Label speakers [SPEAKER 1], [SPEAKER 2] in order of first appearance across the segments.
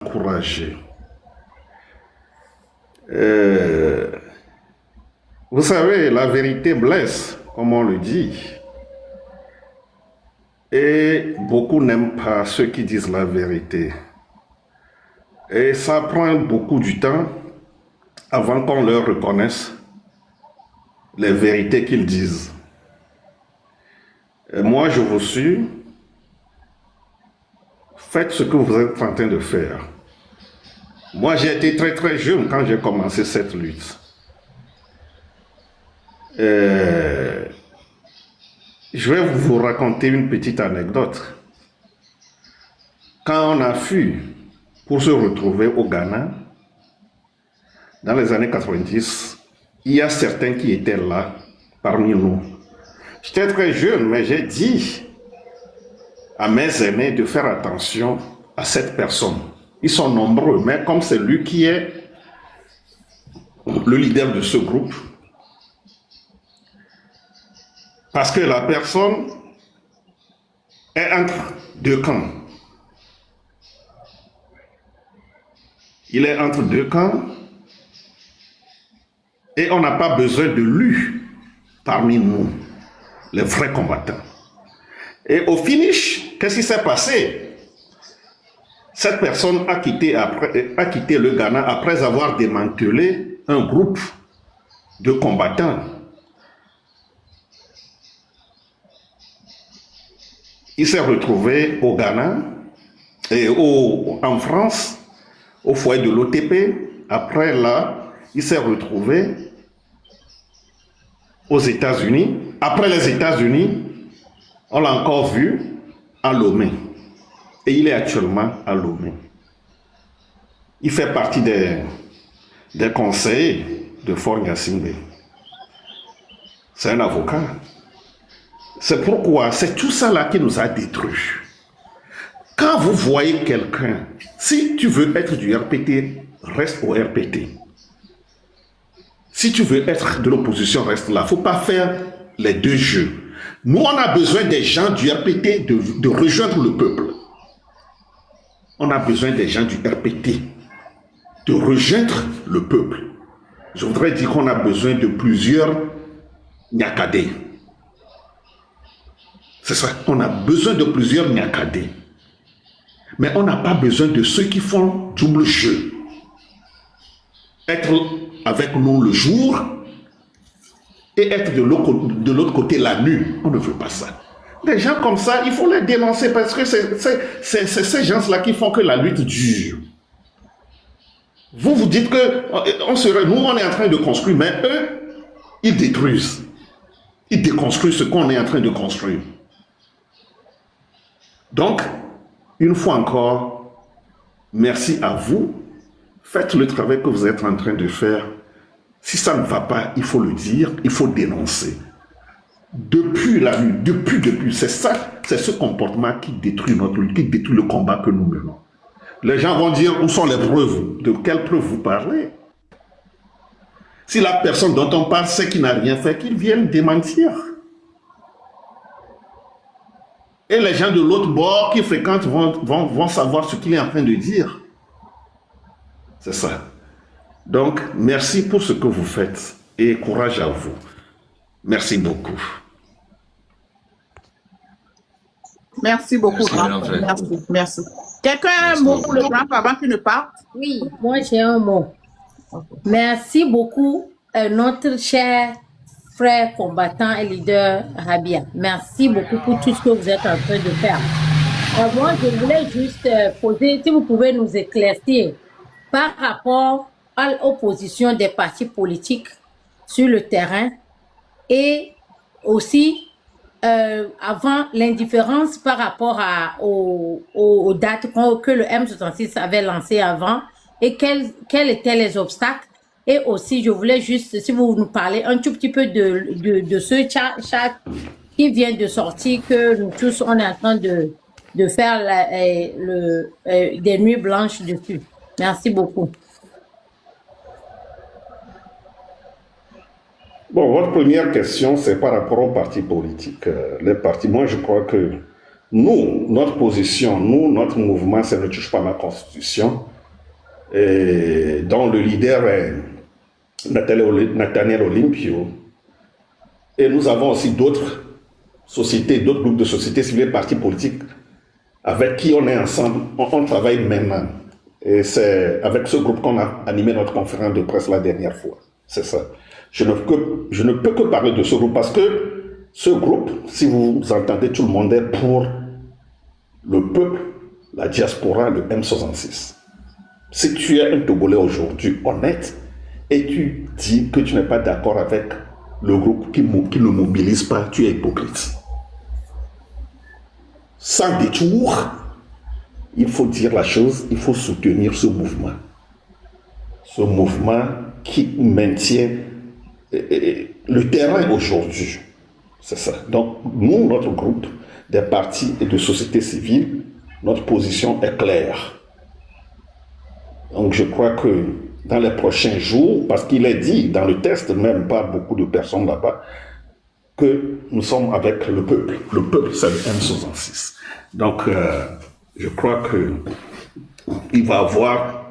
[SPEAKER 1] encouragé. Vous savez, la vérité blesse, comme on le dit. Et beaucoup n'aiment pas ceux qui disent la vérité. Et ça prend beaucoup du temps avant qu'on leur reconnaisse les vérités qu'ils disent. Et moi, je vous suis. Faites ce que vous êtes en train de faire. Moi, j'ai été très très jeune quand j'ai commencé cette lutte. Je vais vous raconter une petite anecdote. Quand on a fui pour se retrouver au Ghana, dans les années 90, il y a certains qui étaient là parmi nous. J'étais très jeune, mais j'ai dit à mes aînés de faire attention à cette personne. Ils sont nombreux, mais comme c'est lui qui est le leader de ce groupe, parce que la personne est entre deux camps. Il est entre deux camps et on n'a pas besoin de lui parmi nous, les vrais combattants. Et au finish, qu'est-ce qui s'est passé? Cette personne a quitté le Ghana après avoir démantelé un groupe de combattants. Il s'est retrouvé au Ghana et en France, au foyer de l'OTP. Après là, il s'est retrouvé aux États-Unis. Après les États-Unis, on l'a encore vu à Lomé. Et il est actuellement à Lomé. Il fait partie des conseillers de Fort Gnassingbé. C'est un avocat. C'est pourquoi c'est tout ça là qui nous a détruits. Quand vous voyez quelqu'un, si tu veux être du RPT, reste au RPT. Si tu veux être de l'opposition, reste là. Il ne faut pas faire les deux jeux. Nous, on a besoin des gens du RPT de rejoindre le peuple. On a besoin des gens du RPT de rejoindre le peuple. Je voudrais dire qu'on a besoin de plusieurs Nyakadé. C'est ça, on a besoin de plusieurs Nyakadé. Mais on n'a pas besoin de ceux qui font double jeu. Être avec nous le jour et être de l'autre côté la nuit. On ne veut pas ça. Des gens comme ça, il faut les dénoncer parce que c'est ces gens-là qui font que la lutte dure. Vous dites que nous, on est en train de construire, mais eux, ils détruisent. Ils déconstruisent ce qu'on est en train de construire. Donc, une fois encore, merci à vous. Faites le travail que vous êtes en train de faire. Si ça ne va pas, il faut le dire, il faut dénoncer. Depuis la nuit, depuis, c'est ça, c'est ce comportement qui détruit notre lutte, qui détruit le combat que nous menons. Les gens vont dire, où sont les preuves? De quelles preuves vous parlez? Si la personne dont on parle sait qu'il n'a rien fait, qu'il vienne démentir. Et les gens de l'autre bord qui fréquentent vont savoir ce qu'il est en train de dire. C'est ça. Donc, merci pour ce que vous faites et courage à vous. Merci beaucoup.
[SPEAKER 2] Merci beaucoup, grand. Merci. Quelqu'un a un mot pour le grand avant qu'il ne parte?
[SPEAKER 3] Oui, moi j'ai un mot. Okay. Merci beaucoup, notre cher frère combattant et leader Rabia. Merci beaucoup pour tout ce que vous êtes en train de faire. Moi, je voulais juste poser, si vous pouvez nous éclaircir par rapport à l'opposition des partis politiques sur le terrain et aussi avant l'indifférence par rapport aux dates que le M66 avait lancées avant et quels étaient les obstacles. Et aussi, je voulais juste, si vous nous parlez un tout petit peu de ce chat qui vient de sortir, que nous tous, on est en train de faire des nuits blanches dessus. Merci beaucoup.
[SPEAKER 1] Bon, votre première question, c'est par rapport aux partis politiques. Les partis, moi, je crois que nous, notre position, nous, notre mouvement, ça ne touche pas à la Constitution, dont le leader est Nathaniel Olympio. Et nous avons aussi d'autres sociétés, d'autres groupes de sociétés civiles, partis politiques, avec qui on est ensemble, on travaille maintenant. Et c'est avec ce groupe qu'on a animé notre conférence de presse la dernière fois. C'est ça. Je ne peux que parler de ce groupe parce que ce groupe, si vous entendez, tout le monde est pour le peuple, la diaspora, le M66. Si tu es un Togolais aujourd'hui honnête et tu dis que tu n'es pas d'accord avec le groupe qui ne mobilise pas, tu es hypocrite. Sans détour, il faut dire la chose, il faut soutenir ce mouvement. Ce mouvement qui maintient le terrain aujourd'hui. C'est ça. Donc, nous, notre groupe des partis et de sociétés civiles, notre position est claire. Donc, je crois que dans les prochains jours, parce qu'il est dit dans le texte, même par beaucoup de personnes là-bas, que nous sommes avec le peuple. Le peuple, c'est le M66. Donc, je crois qu'il va y avoir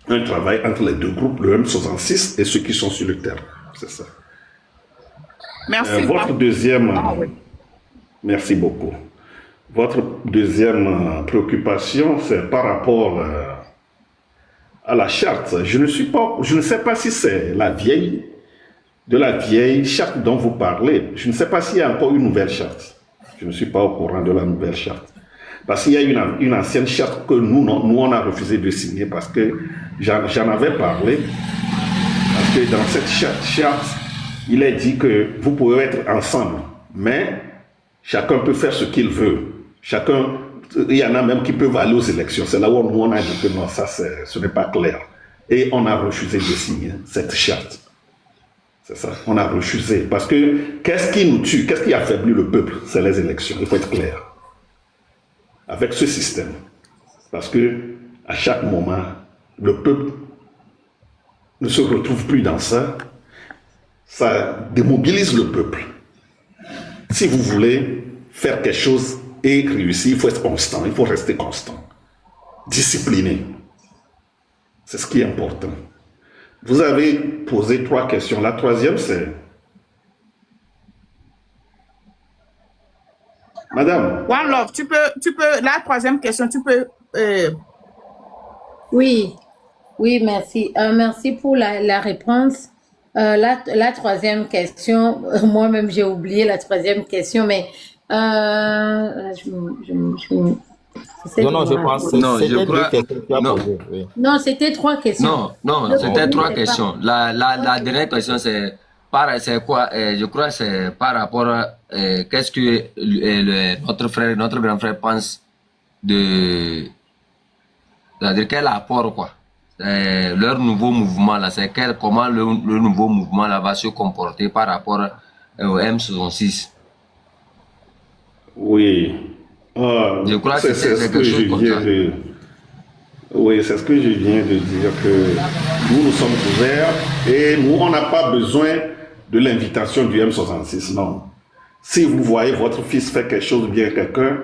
[SPEAKER 1] un travail entre les deux groupes, le M66 et ceux qui sont sur le terrain. C'est ça.
[SPEAKER 2] Merci.
[SPEAKER 1] Votre deuxième... Merci beaucoup. Votre deuxième préoccupation, c'est par rapport à la charte. Je ne sais pas si c'est de la vieille charte dont vous parlez. Je ne sais pas s'il y a encore une nouvelle charte. Je ne suis pas au courant de la nouvelle charte. Parce qu'il y a une ancienne charte que nous, on a refusé de signer parce que j'en avais parlé. Parce que dans cette charte, il est dit que vous pouvez être ensemble, mais chacun peut faire ce qu'il veut. Il y en a même qui peuvent aller aux élections. C'est là où nous, on a dit que non, ça, ce n'est pas clair. Et on a refusé de signer cette charte. C'est ça, on a refusé. Parce que qu'est-ce qui nous tue, qu'est-ce qui affaiblit le peuple? C'est les élections, il faut être clair. Avec ce système. Parce que à chaque moment, le peuple ne se retrouve plus dans ça. Ça démobilise le peuple. Si vous voulez faire quelque chose et réussir, il faut être constant, il faut rester constant. Discipliné. C'est ce qui est important. Vous avez posé 3 questions. La troisième, c'est... Madame.
[SPEAKER 2] One Love, tu peux, la troisième question, tu peux...
[SPEAKER 3] Oui, merci. Merci pour la réponse. La troisième question, moi-même j'ai oublié la troisième question, mais
[SPEAKER 4] je pense que c'était 2 questions que tu as posées. Oui.
[SPEAKER 3] Non, c'était 3 questions.
[SPEAKER 5] Non, c'était 3 questions. La dernière question, c'est quoi? Je crois que c'est par rapport à qu'est-ce que notre grand frère pense de... C'est-à-dire quel apport, quoi? Leur nouveau mouvement, là, c'est comment le nouveau mouvement là, va se comporter par rapport au M66.
[SPEAKER 1] Oui.
[SPEAKER 5] Je crois que c'est
[SPEAKER 1] quelque chose comme ça. Oui, c'est ce que je viens de dire, que nous sommes ouverts et nous, on n'a pas besoin de l'invitation du M66, non. Si vous voyez votre fils faire quelque chose bien, quelqu'un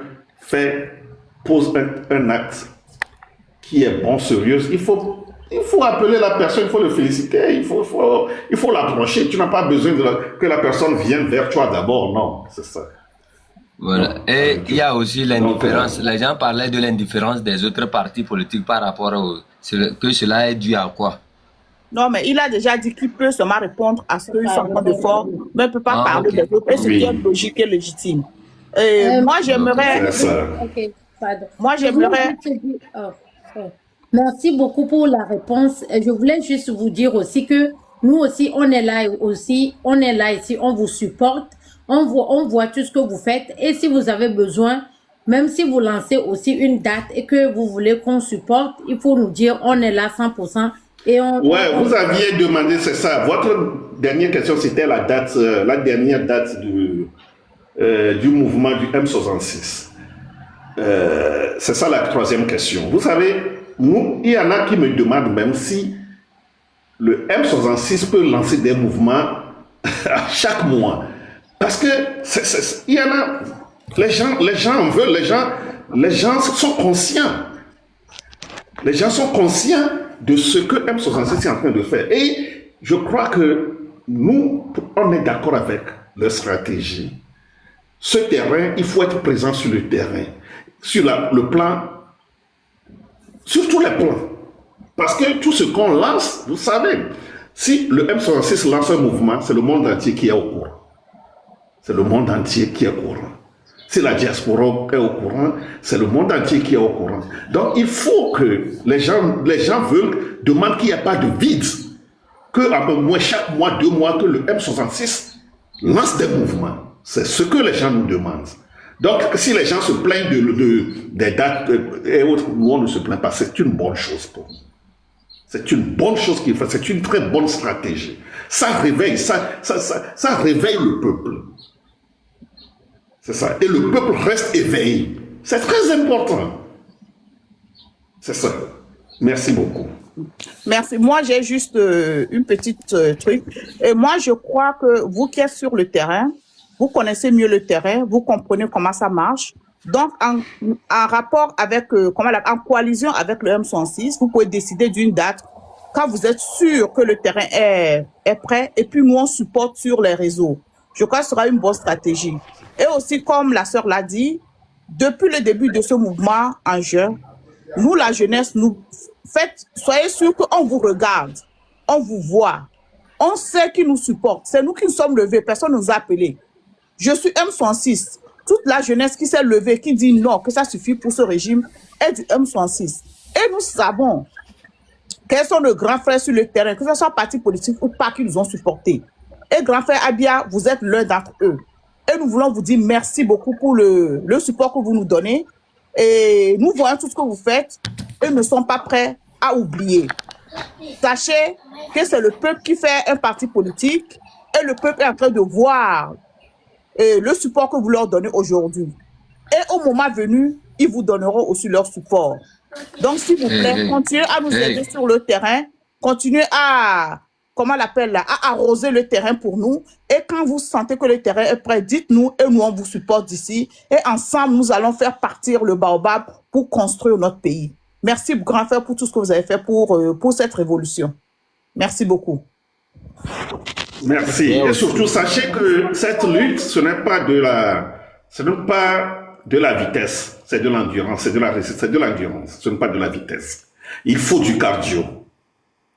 [SPEAKER 1] pose un acte qui est bon, sérieux, il faut appeler la personne, il faut le féliciter, il faut l'approcher. Tu n'as pas besoin que la personne vienne vers toi d'abord, non, c'est ça.
[SPEAKER 5] Voilà. Et il y a aussi l'indifférence. Les gens parlaient de l'indifférence des autres partis politiques par rapport que cela est dû à quoi?
[SPEAKER 2] Non, mais il a déjà dit qu'il peut seulement répondre à ce qu'ils sont en train de faire, mais il ne peut pas parler des autres. Et ce qui est logique et légitime. Moi, j'aimerais... Moi, j'aimerais...
[SPEAKER 3] Merci beaucoup pour la réponse. Je voulais juste vous dire aussi que nous aussi, on est là ici, on vous supporte, on voit tout ce que vous faites. Et si vous avez besoin, même si vous lancez aussi une date et que vous voulez qu'on supporte, il faut nous dire, on est là 100%.
[SPEAKER 1] Vous aviez demandé, c'est ça. Votre dernière question, c'était la dernière date du mouvement du M66. C'est ça la troisième question. Vous savez, il y en a qui me demandent même si le M66 peut lancer des mouvements à chaque mois. Parce que il y en a, Les gens en veulent, les gens sont conscients. Les gens sont conscients de ce que M66 est en train de faire. Et je crois que nous, on est d'accord avec leur stratégie. Ce terrain, il faut être présent sur le terrain, sur le plan, sur tous les plans. Parce que tout ce qu'on lance, vous savez, si le M66 lance un mouvement, c'est le monde entier qui est au courant. C'est le monde entier qui est au courant. Si la diaspora est au courant, c'est le monde entier qui est au courant. Donc il faut que les gens demandent qu'il n'y a pas de vide, que chaque mois, 2 mois, que le M66 lance des mouvements. C'est ce que les gens nous demandent. Donc si les gens se plaignent des dates et autres, nous on ne se plaint pas. C'est une bonne chose pour nous. C'est une bonne chose qu'il fait. C'est une très bonne stratégie. Ça réveille, ça réveille le peuple. C'est ça. Et le peuple reste éveillé. C'est très important. C'est ça. Merci beaucoup.
[SPEAKER 2] Merci. Moi, j'ai juste une petite truc. Et moi, je crois que vous qui êtes sur le terrain, vous connaissez mieux le terrain, vous comprenez comment ça marche. Donc, en rapport avec, en coalition avec le M106, vous pouvez décider d'une date quand vous êtes sûr que le terrain est prêt. Et puis, nous, on supporte sur les réseaux. Je crois que ce sera une bonne stratégie. Et aussi, comme la sœur l'a dit, depuis le début de ce mouvement en juin, nous, la jeunesse, soyez sûrs qu'on vous regarde, on vous voit, on sait qui nous supporte. C'est nous qui nous sommes levés, personne ne nous a appelés. Je suis M106. Toute la jeunesse qui s'est levée, qui dit non, que ça suffit pour ce régime, est du M106. Et nous savons quels sont nos grands frères sur le terrain, que ce soit partis politiques ou pas, qui nous ont supportés. Et grand frère Abia, vous êtes l'un d'entre eux. Et nous voulons vous dire merci beaucoup pour le support que vous nous donnez. Et nous voyons tout ce que vous faites et ne sommes pas prêts à oublier. Sachez que c'est le peuple qui fait un parti politique et le peuple est en train de voir le support que vous leur donnez aujourd'hui. Et au moment venu, ils vous donneront aussi leur support. Donc, s'il vous plaît, continuez à nous aider sur le terrain, continuez à... comment on l'appelle là, à arroser le terrain pour nous. Et quand vous sentez que le terrain est prêt, dites-nous et nous, on vous supporte d'ici. Et ensemble, nous allons faire partir le baobab pour construire notre pays. Merci, grand frère, pour tout ce que vous avez fait pour cette révolution. Merci beaucoup.
[SPEAKER 1] Merci. Et surtout, sachez que cette lutte, ce n'est pas de la vitesse, c'est de l'endurance, c'est de l'endurance, ce n'est pas de la vitesse. Il faut du cardio.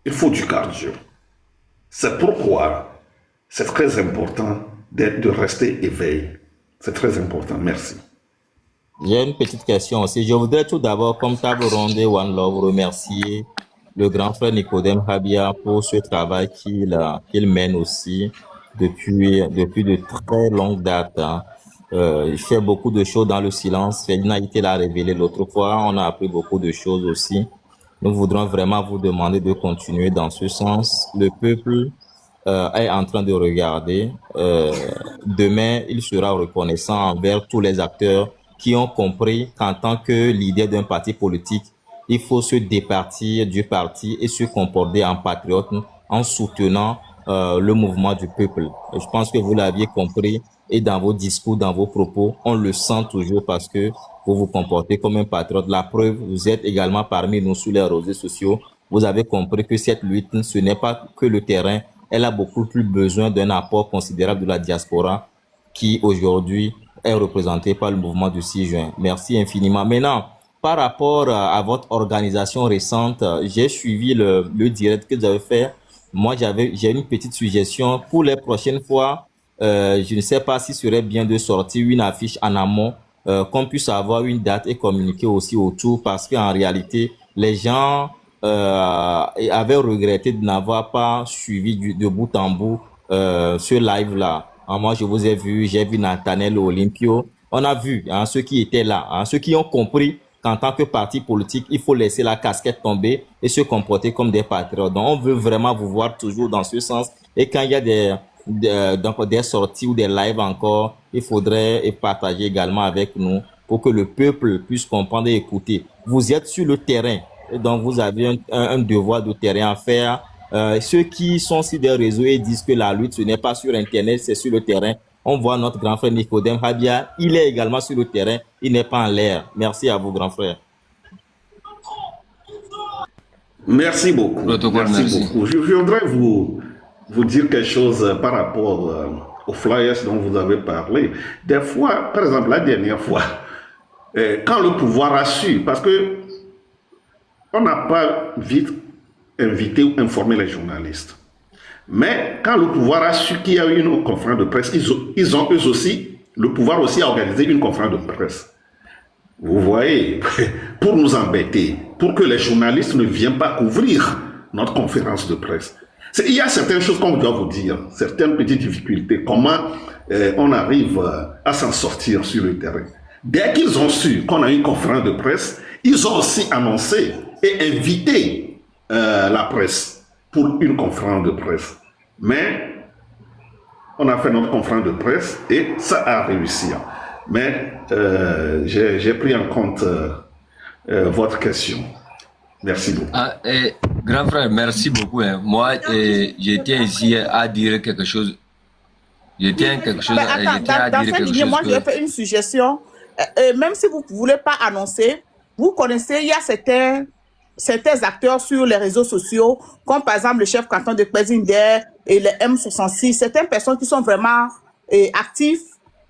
[SPEAKER 1] Il faut du cardio. C'est pourquoi c'est très important de rester éveillé. C'est très important. Merci.
[SPEAKER 4] J'ai une petite question aussi. Je voudrais tout d'abord, comme table ronde One Love, remercier le grand frère Nicodème Habia pour ce travail qu'il mène aussi depuis de très longues dates. Il fait beaucoup de choses dans le silence. Ferdinand Ité l'a révélé l'autre fois. On a appris beaucoup de choses aussi. Nous voudrons vraiment vous demander de continuer dans ce sens. Le peuple est en train de regarder. Demain, il sera reconnaissant envers tous les acteurs qui ont compris qu'en tant que leader d'un parti politique, il faut se départir du parti et se comporter en patriote en soutenant le mouvement du peuple. Et je pense que vous l'aviez compris et dans vos discours, dans vos propos, on le sent toujours parce que vous vous comportez comme un patriote. La preuve, vous êtes également parmi nous sur les réseaux sociaux. Vous avez compris que cette lutte, ce n'est pas que le terrain. Elle a beaucoup plus besoin d'un apport considérable de la diaspora qui aujourd'hui est représentée par le mouvement du 6 juin. Merci infiniment. Maintenant, par rapport à votre organisation récente, j'ai suivi le direct que vous avez fait. Moi, j'ai une petite suggestion. Pour les prochaines fois, je ne sais pas s'il serait bien de sortir une affiche en amont, qu'on puisse avoir une date et communiquer aussi autour, parce qu'en réalité, les gens avaient regretté de n'avoir pas suivi de bout en bout ce live-là. Moi, je vous ai vu, j'ai vu Nathaniel Olympio. On a vu ceux qui étaient là, ceux qui ont compris qu'en tant que parti politique, il faut laisser la casquette tomber et se comporter comme des patriotes. Donc, on veut vraiment vous voir toujours dans ce sens. Et quand il y a des sorties ou des lives encore, il faudrait partager également avec nous pour que le peuple puisse comprendre et écouter. Vous êtes sur le terrain, et donc vous avez un devoir de terrain à faire. Ceux qui sont sur des réseaux et disent que la lutte, ce n'est pas sur Internet, c'est sur le terrain, on voit notre grand frère Nicodème Habia, il est également sur le terrain, il n'est pas en l'air. Merci à vous, grand frère.
[SPEAKER 1] Merci beaucoup. Merci beaucoup. Je voudrais vous dire quelque chose par rapport aux flyers dont vous avez parlé. Des fois, par exemple, la dernière fois, quand le pouvoir a su, parce que on n'a pas vite invité ou informé les journalistes. Mais quand le pouvoir a su qu'il y a eu une conférence de presse, ils ont eux aussi, le pouvoir aussi a organisé une conférence de presse. Vous voyez, pour nous embêter, pour que les journalistes ne viennent pas couvrir notre conférence de presse. Il y a certaines choses qu'on doit vous dire, certaines petites difficultés, comment on arrive à s'en sortir sur le terrain. Dès qu'ils ont su qu'on a une conférence de presse, ils ont aussi annoncé et invité la presse pour une conférence de presse. Mais on a fait notre conférence de presse et ça a réussi. Mais j'ai pris en compte votre question. Merci beaucoup.
[SPEAKER 5] Grand frère, merci beaucoup. Moi, je tiens ici à dire quelque chose. Je tiens quelque chose à dire quelque chose.
[SPEAKER 2] Moi, je vais faire une suggestion. Même si vous ne voulez pas annoncer, vous connaissez, il y a certains acteurs sur les réseaux sociaux, comme par exemple le chef canton de Pézindé et les M66, certaines personnes qui sont vraiment actives.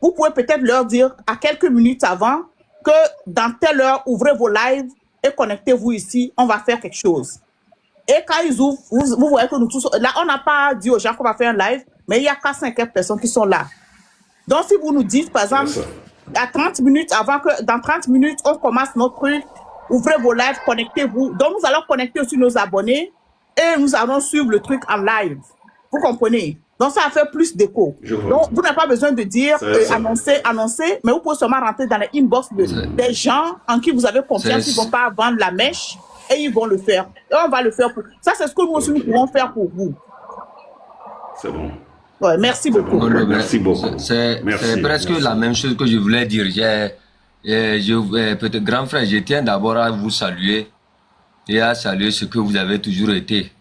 [SPEAKER 2] Vous pouvez peut-être leur dire à quelques minutes avant que dans telle heure, ouvrez vos lives et connectez-vous ici, on va faire quelque chose. Et quand ils ouvrent, vous voyez que nous tous, là, on n'a pas dit aux gens qu'on va faire un live, mais il y a 4-5 personnes qui sont là. Donc, si vous nous dites, par exemple, à 30 minutes avant que, dans 30 minutes, on commence notre truc, ouvrez vos lives, connectez-vous. Donc, nous allons connecter aussi nos abonnés et nous allons suivre le truc en live. Vous comprenez? Donc, ça va faire plus d'écho. Donc, vous n'avez pas besoin de dire, annoncer, mais vous pouvez seulement rentrer dans les inbox des gens en qui vous avez confiance, ils ne vont pas vendre la mèche et ils vont le faire. Et on va le faire pour ça. C'est ce que nous aussi nous pouvons faire pour vous.
[SPEAKER 1] C'est bon.
[SPEAKER 2] Ouais, merci beaucoup.
[SPEAKER 1] Merci beaucoup.
[SPEAKER 5] C'est presque la même chose que je voulais dire. Peut-être, grand frère, je tiens d'abord à vous saluer et à saluer ce que vous avez toujours été.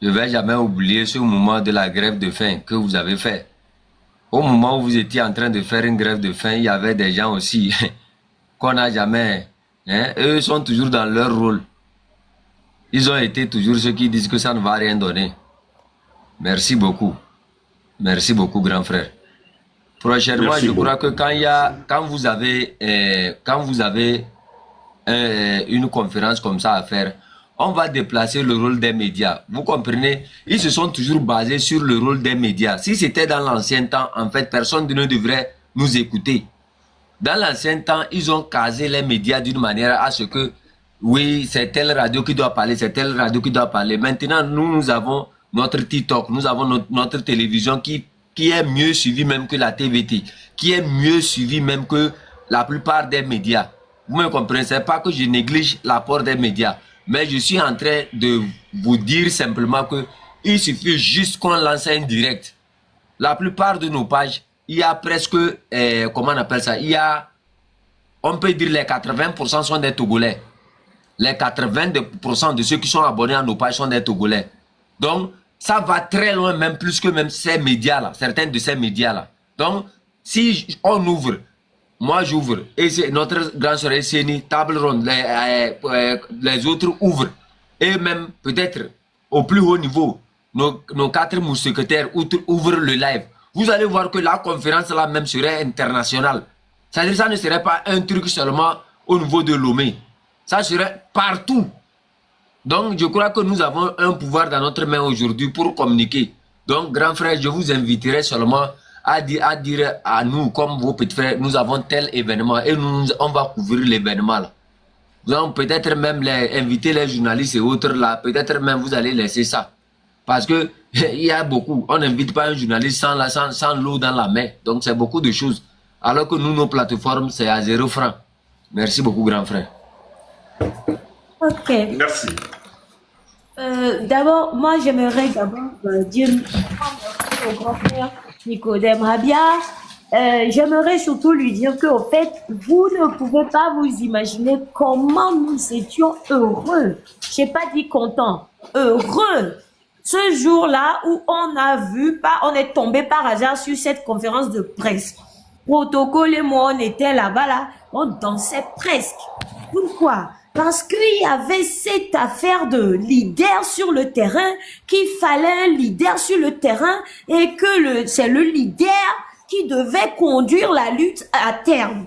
[SPEAKER 5] Je ne vais jamais oublier ce moment de la grève de faim que vous avez fait. Au moment où vous étiez en train de faire une grève de faim, il y avait des gens aussi qu'on n'a jamais... eux sont toujours dans leur rôle. Ils ont été toujours ceux qui disent que ça ne va rien donner. Merci beaucoup. Merci beaucoup, grand frère. Prochainement, merci je crois que quand vous avez une conférence comme ça à faire, on va déplacer le rôle des médias. Vous comprenez? Ils se sont toujours basés sur le rôle des médias. Si c'était dans l'ancien temps, en fait, personne ne devrait nous écouter. Dans l'ancien temps, ils ont casé les médias d'une manière à ce que, oui, c'est telle radio qui doit parler, c'est telle radio qui doit parler. Maintenant, nous avons notre TikTok, nous avons notre télévision qui est mieux suivie même que la TVT, qui est mieux suivie même que la plupart des médias. Vous me comprenez? C'est pas que je néglige l'apport des médias. Mais je suis en train de vous dire simplement que il suffit juste qu'on lance un direct. La plupart de nos pages, il y a presque, comment on appelle ça? Il y a, on peut dire les 80% sont des Togolais. Les 80% de ceux qui sont abonnés à nos pages sont des Togolais. Donc, ça va très loin, même plus que même ces médias-là, certains de ces médias-là. Donc, si on ouvre, moi j'ouvre, et c'est notre grand soeur Esseni, table ronde, les autres ouvrent. Et même peut-être au plus haut niveau, nos 4 mousquetaires ouvrent le live. Vous allez voir que la conférence là même serait internationale. C'est-à-dire ça ne serait pas un truc seulement au niveau de Lomé. Ça serait partout. Donc je crois que nous avons un pouvoir dans notre main aujourd'hui pour communiquer. Donc grand frère, je vous inviterai seulement à dire à nous, comme vos petits frères, nous avons tel événement et on va couvrir l'événement là. Donc peut-être même inviter les journalistes et autres là, peut-être même vous allez laisser ça. Parce que il y a beaucoup, on n'invite pas un journaliste sans l'eau dans la main. Donc c'est beaucoup de choses. Alors que nous, nos plateformes, c'est à 0 francs. Merci beaucoup, grand frère.
[SPEAKER 3] Ok.
[SPEAKER 1] Merci.
[SPEAKER 3] D'abord, moi j'aimerais dire merci au grand frère Nicodème Habia. J'aimerais surtout lui dire que, au fait, vous ne pouvez pas vous imaginer comment nous étions heureux. Je n'ai pas dit contents, heureux
[SPEAKER 6] ce jour-là où on est tombé par hasard sur cette conférence de presse. Protocole et moi, on était là-bas, là, on dansait presque. Pourquoi? Parce qu'il y avait cette affaire de leader sur le terrain, qu'il fallait un leader sur le terrain et que c'est le leader qui devait conduire la lutte à terme.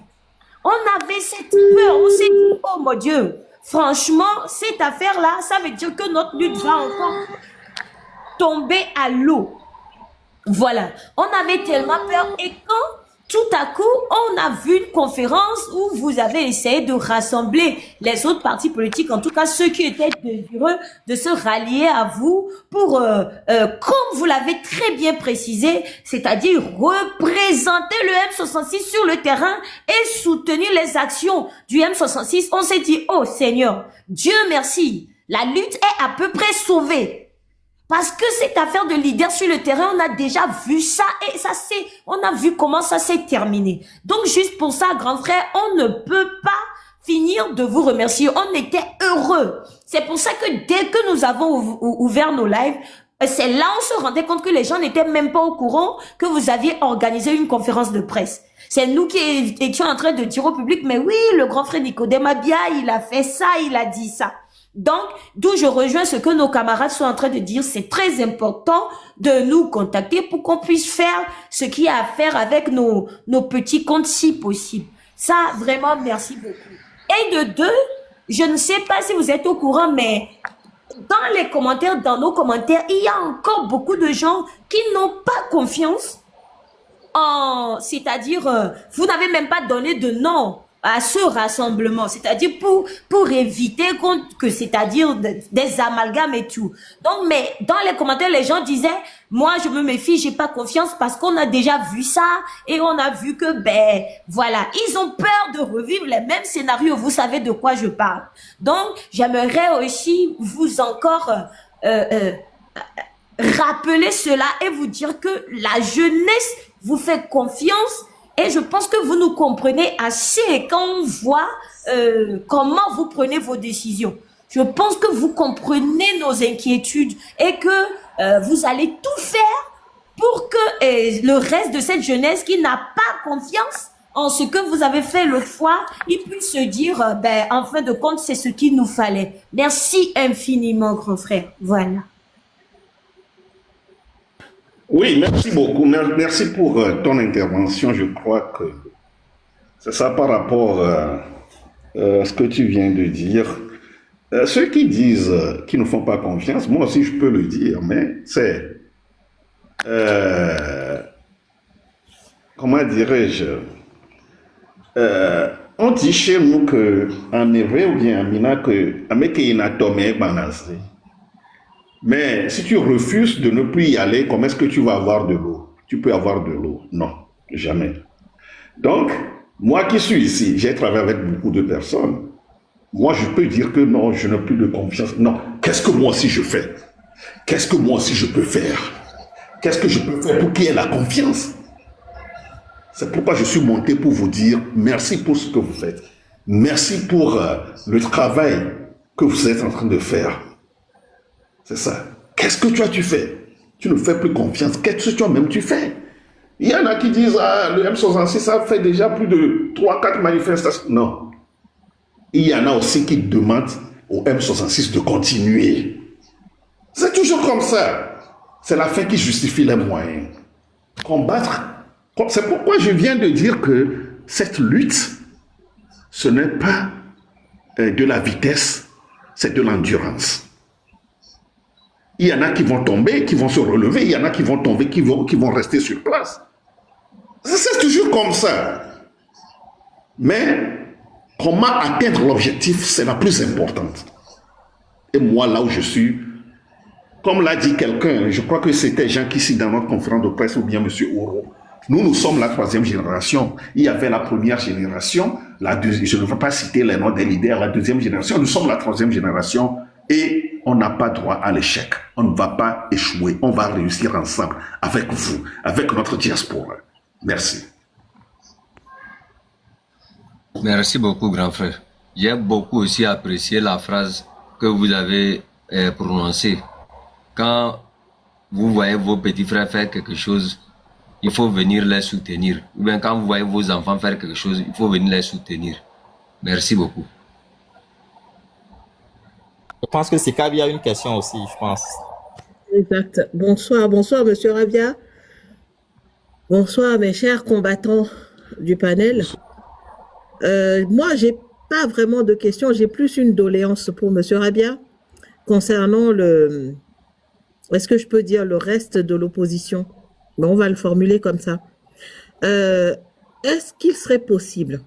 [SPEAKER 6] On avait cette peur, on s'est dit, oh mon Dieu, franchement, cette affaire-là, ça veut dire que notre lutte va encore tomber à l'eau. Voilà, on avait tellement peur et quand tout à coup, on a vu une conférence où vous avez essayé de rassembler les autres partis politiques, en tout cas ceux qui étaient désireux de se rallier à vous pour, comme vous l'avez très bien précisé, c'est-à-dire représenter le M66 sur le terrain et soutenir les actions du M66. On s'est dit, oh Seigneur, Dieu merci, la lutte est à peu près sauvée. Parce que cette affaire de leader sur le terrain, on a déjà vu ça et on a vu comment ça s'est terminé. Donc, juste pour ça, grand frère, on ne peut pas finir de vous remercier. On était heureux. C'est pour ça que dès que nous avons ouvert nos lives, c'est là on se rendait compte que les gens n'étaient même pas au courant que vous aviez organisé une conférence de presse. C'est nous qui étions en train de dire au public, mais oui, le grand frère Nicodème Habia, il a fait ça, il a dit ça. Donc, d'où je rejoins ce que nos camarades sont en train de dire, c'est très important de nous contacter pour qu'on puisse faire ce qu'il y a à faire avec nos petits comptes si possible. Ça, vraiment, merci beaucoup. Et de deux, je ne sais pas si vous êtes au courant, mais dans les commentaires, dans nos commentaires, il y a encore beaucoup de gens qui n'ont pas confiance c'est-à-dire, vous n'avez même pas donné de nom à ce rassemblement, c'est-à-dire pour éviter que c'est-à-dire des amalgames et tout. Donc, mais dans les commentaires, les gens disaient, moi, je me méfie, j'ai pas confiance parce qu'on a déjà vu ça et on a vu que, ben, voilà, ils ont peur de revivre les mêmes scénarios. Vous savez de quoi je parle. Donc, j'aimerais aussi vous encore rappeler cela et vous dire que la jeunesse vous fait confiance. Et je pense que vous nous comprenez assez quand on voit comment vous prenez vos décisions. Je pense que vous comprenez nos inquiétudes et que vous allez tout faire pour que le reste de cette jeunesse qui n'a pas confiance en ce que vous avez fait l'autre fois, il puisse se dire, ben, en fin de compte, c'est ce qu'il nous fallait. Merci infiniment, grand frère. Voilà.
[SPEAKER 1] Oui, merci beaucoup. Merci pour ton intervention. Je crois que c'est ça par rapport à ce que tu viens de dire. Ceux qui disent qu'ils ne font pas confiance, moi aussi je peux le dire, mais c'est... comment dirais-je, on dit chez nous qu'en hébreu ou bien en mina que mais si tu refuses de ne plus y aller, comment est-ce que tu vas avoir de l'eau? Tu peux avoir de l'eau? Non, jamais. Donc, moi qui suis ici, j'ai travaillé avec beaucoup de personnes. Moi, je peux dire que non, je n'ai plus de confiance. Non, qu'est-ce que moi aussi je fais? Qu'est-ce que moi aussi je peux faire? Qu'est-ce que je peux faire pour qu'il y ait la confiance? C'est pourquoi je suis monté pour vous dire merci pour ce que vous faites. Merci pour le travail que vous êtes en train de faire. C'est ça. Qu'est-ce que tu fais? Tu ne fais plus confiance. Qu'est-ce que toi-même tu fais? Il y en a qui disent, ah, le M66, ça fait déjà plus de 3-4 manifestations. Non. Il y en a aussi qui demandent au M66 de continuer. C'est toujours comme ça. C'est la fin qui justifie les moyens. Combattre. C'est pourquoi je viens de dire que cette lutte, ce n'est pas de la vitesse, c'est de l'endurance. Il y en a qui vont tomber, qui vont se relever, il y en a qui vont tomber, qui vont rester sur place. C'est toujours comme ça. Mais comment atteindre l'objectif, c'est la plus importante. Et moi, là où je suis, comme l'a dit quelqu'un, je crois que c'était Jean qui ici dans notre conférence de presse, ou bien M. Ouro, nous sommes la 3e génération. Il y avait la première génération, la deuxième, je ne veux pas citer les noms des leaders, la 2e génération, nous sommes la 3e génération, et on n'a pas droit à l'échec. On ne va pas échouer. On va réussir ensemble, avec vous, avec notre diaspora. Merci.
[SPEAKER 5] Merci beaucoup, grand frère. J'ai beaucoup aussi apprécié la phrase que vous avez prononcée. Quand vous voyez vos petits frères faire quelque chose, il faut venir les soutenir. Ou bien quand vous voyez vos enfants faire quelque chose, il faut venir les soutenir. Merci beaucoup.
[SPEAKER 4] Je pense que Sikabi a une question aussi, je pense.
[SPEAKER 7] Exact. Bonsoir, Monsieur Rabia. Bonsoir, mes chers combattants du panel. Moi, j'ai pas vraiment de questions, j'ai plus une doléance pour Monsieur Rabia concernant est-ce que je peux dire le reste de l'opposition? Bon, on va le formuler comme ça. Est-ce qu'il serait possible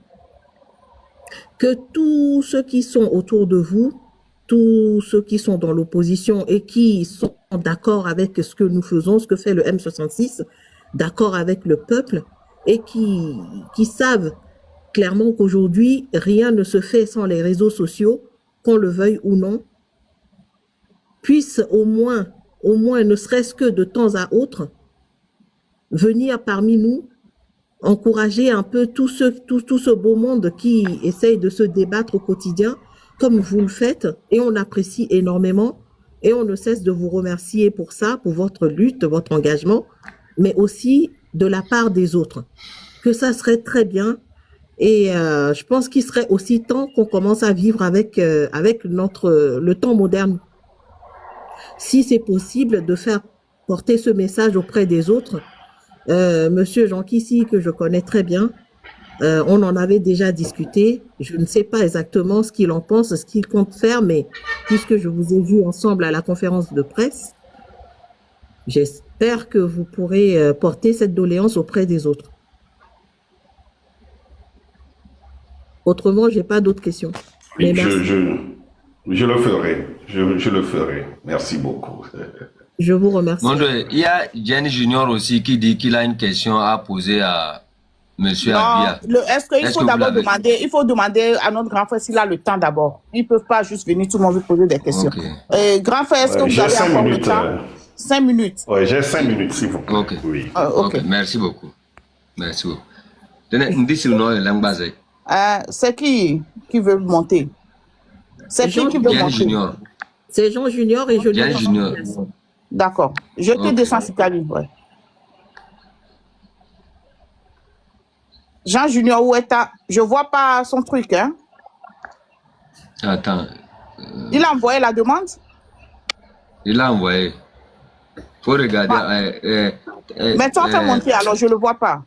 [SPEAKER 7] que tous ceux qui sont autour de vous, tous ceux qui sont dans l'opposition et qui sont d'accord avec ce que nous faisons, ce que fait le M66, d'accord avec le peuple et qui savent clairement qu'aujourd'hui, rien ne se fait sans les réseaux sociaux, qu'on le veuille ou non, puissent au moins, ne serait-ce que de temps à autre, venir parmi nous, encourager un peu tout ce beau monde qui essaye de se débattre au quotidien, comme vous le faites, et on apprécie énormément, et on ne cesse de vous remercier pour ça, pour votre lutte, votre engagement, mais aussi de la part des autres. Que ça serait très bien, et je pense qu'il serait aussi temps qu'on commence à vivre avec le temps moderne. Si c'est possible de faire porter ce message auprès des autres, Monsieur Jean Kissi, que je connais très bien, on en avait déjà discuté. Je ne sais pas exactement ce qu'il en pense, ce qu'il compte faire, mais puisque je vous ai vu ensemble à la conférence de presse, j'espère que vous pourrez porter cette doléance auprès des autres. Autrement, j'ai pas d'autres questions.
[SPEAKER 1] Oui, je le ferai. Je le ferai. Merci beaucoup.
[SPEAKER 7] Je vous remercie.
[SPEAKER 5] Bon, il y a Jenny Junior aussi qui dit qu'il a une question à poser à Monsieur Abia.
[SPEAKER 2] Est-ce qu'il faut d'abord demander, il faut demander à notre grand frère s'il a le temps d'abord. Ils ne peuvent pas juste venir, tout le monde lui poser des questions. Okay. Grand frère, est-ce que vous avez encore le temps? 5 minutes.
[SPEAKER 1] Oui, j'ai 5 minutes, s'il vous plaît.
[SPEAKER 5] Ok.
[SPEAKER 1] Oui.
[SPEAKER 5] Ok, merci beaucoup. Merci beaucoup. Tenez, on dit sur le nom de langue basée.
[SPEAKER 2] C'est qui veut monter? C'est qui veut monter?
[SPEAKER 5] Junior.
[SPEAKER 7] C'est Jean Junior et je
[SPEAKER 5] Jean Junior.
[SPEAKER 2] D'accord. Je te descends sur Cali. Ouais. Jean Junior, où est-ce? Je vois pas son truc, hein?
[SPEAKER 5] Attends.
[SPEAKER 2] Il a envoyé la demande?
[SPEAKER 5] Il a envoyé. Faut regarder.
[SPEAKER 2] Mais tu en fais montrer, alors je le vois pas.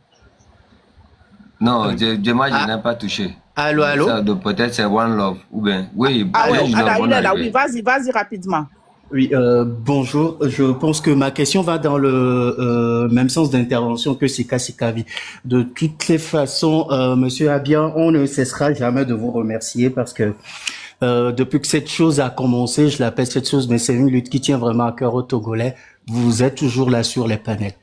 [SPEAKER 5] Non, moi je n'ai pas touché.
[SPEAKER 8] Allô?
[SPEAKER 5] Peut-être c'est One Love. Ou bien, oui,
[SPEAKER 2] il est là, oui. Vas-y rapidement.
[SPEAKER 8] Oui, bonjour. Je pense que ma question va dans le même sens d'intervention que Sika Sikavi. De toutes les façons, Monsieur Abia, on ne cessera jamais de vous remercier parce que depuis que cette chose a commencé, je l'appelle cette chose, mais c'est une lutte qui tient vraiment à cœur aux Togolais. Vous êtes toujours là sur les panels.